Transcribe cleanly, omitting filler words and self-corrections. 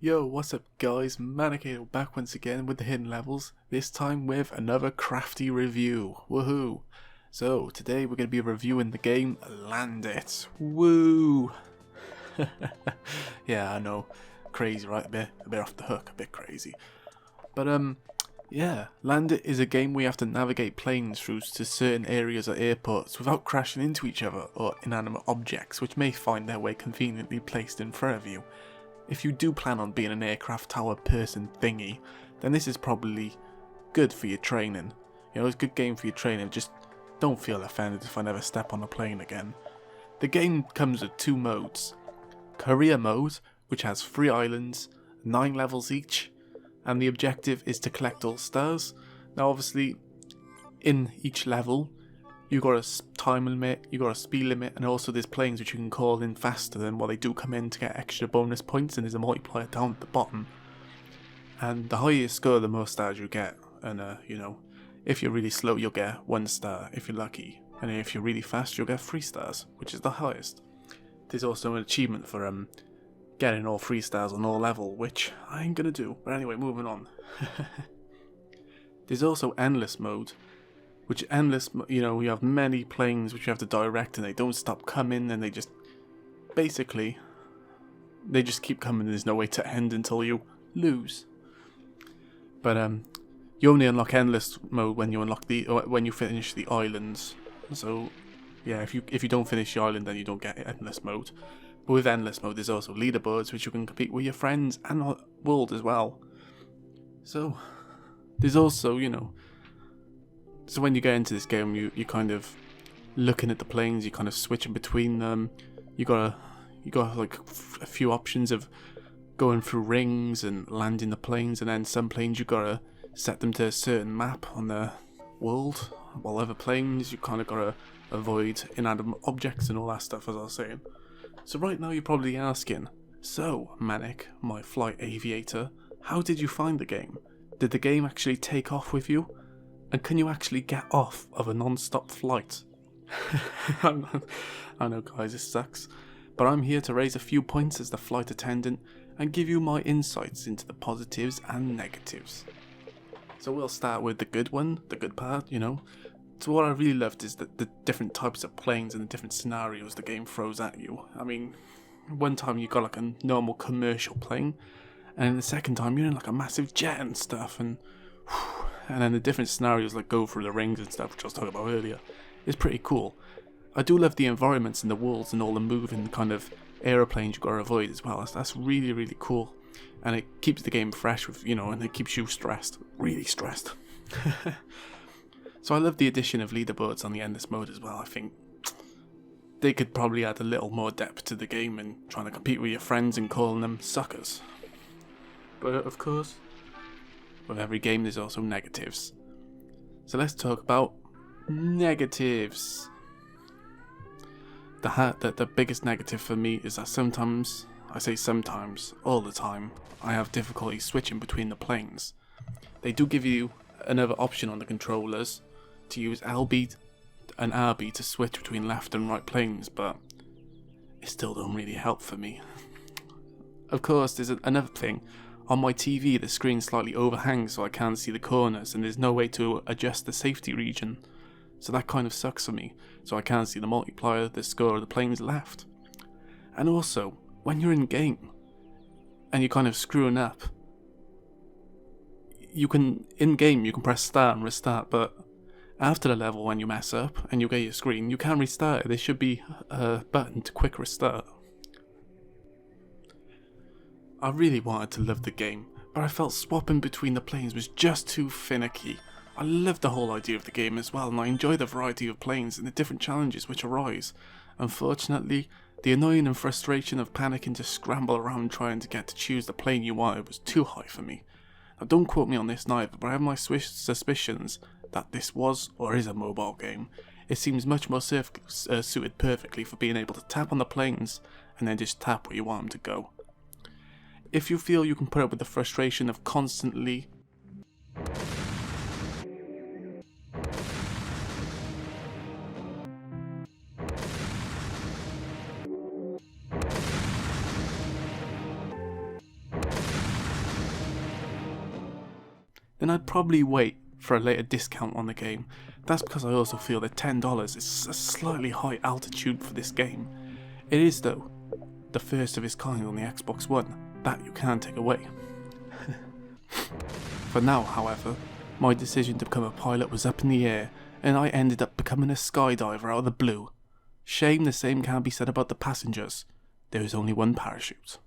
Yo, what's up guys, Manic Ado back once again with the hidden levels, this time with another crafty review, woohoo! So, today we're going to be reviewing the game Land It, woo! Yeah, I know, crazy right, a bit off the hook, a bit crazy. But yeah, Land It is a game where you have to navigate planes through to certain areas or airports without crashing into each other or inanimate objects which may find their way conveniently placed in front of you. If you do plan on being an aircraft tower person thingy, then this is probably good for your training. You know, it's a good game for your training, just don't feel offended if I never step on a plane again. The game comes with two modes. Career mode, which has 3 islands, 9 levels each, and the objective is to collect all stars. Now obviously, in each level, you got a time limit, you got a speed limit, and also there's planes which you can call in faster than what they do come in to get extra bonus points, and there's a multiplier down at the bottom. And the higher you score, the more stars you get. And you know, if you're really slow, you'll get 1 star if you're lucky, and if you're really fast, you'll get 3 stars, which is the highest. There's also an achievement for getting all 3 stars on all level, which I ain't gonna do. But anyway, moving on. There's also endless mode. Which endless, you know, you have many planes which you have to direct and they don't stop coming, and they just, basically, they just keep coming. There's no way to end until you lose. But you only unlock endless mode when you when you finish the islands. So yeah, if you don't finish the island, then you don't get endless mode. But with endless mode, there's also leaderboards which you can compete with your friends and world as well. So there's also, you know. So when you get into this game, you kind of looking at the planes, you kind of switching between them. You got like a few options of going through rings and landing the planes, and then some planes you gotta set them to a certain map on the world, while other planes you kind of gotta avoid inanimate objects and all that stuff, as I was saying. So right now you're probably asking, so Manic, my flight aviator, how did you find the game? Did the game actually take off with you? And can you actually get off of a non-stop flight? I know guys, this sucks, but I'm here to raise a few points as the flight attendant and give you my insights into the positives and negatives. So we'll start with the good one, the good part, you know. So what I really loved is the different types of planes and the different scenarios the game throws at you. I mean, one time you got like a normal commercial plane, and then the second time you're in like a massive jet and stuff, and then the different scenarios like go through the rings and stuff, which I was talking about earlier, is pretty cool. I do love the environments and the worlds and all the moving kind of aeroplanes you gotta avoid as well. That's really, really cool. And it keeps the game fresh with, you know, and it keeps you stressed. Really stressed. So I love the addition of leaderboards on the endless mode as well. I think they could probably add a little more depth to the game and trying to compete with your friends and calling them suckers. But of course, with every game there's also negatives. So let's talk about negatives. The biggest negative for me is that sometimes, I say sometimes, all the time, I have difficulty switching between the planes. They do give you another option on the controllers to use LB and RB to switch between left and right planes, but it still don't really help for me. Of course, there's another thing. On my TV, the screen slightly overhangs so I can't see the corners, and there's no way to adjust the safety region. So that kind of sucks for me, so I can't see the multiplier, the score of the planes left. And also, when you're in game, and you're kind of screwing up, in game you can press start and restart, but after the level when you mess up and you get your screen, you can't restart it. There should be a button to quick restart. I really wanted to love the game, but I felt swapping between the planes was just too finicky. I love the whole idea of the game as well, and I enjoy the variety of planes and the different challenges which arise. Unfortunately, the annoying and frustration of panicking to scramble around trying to get to choose the plane you wanted was too high for me. Now don't quote me on this neither, but I have my suspicions that this was or is a mobile game. It seems much more suited perfectly for being able to tap on the planes and then just tap where you want them to go. If you feel you can put up with the frustration of constantly then I'd probably wait for a later discount on the game. That's because I also feel that $10 is a slightly high altitude for this game. It is, though, the first of its kind on the Xbox One. That you can't take away. For now, however, my decision to become a pilot was up in the air, and I ended up becoming a skydiver out of the blue. Shame the same can't be said about the passengers. There is only one parachute.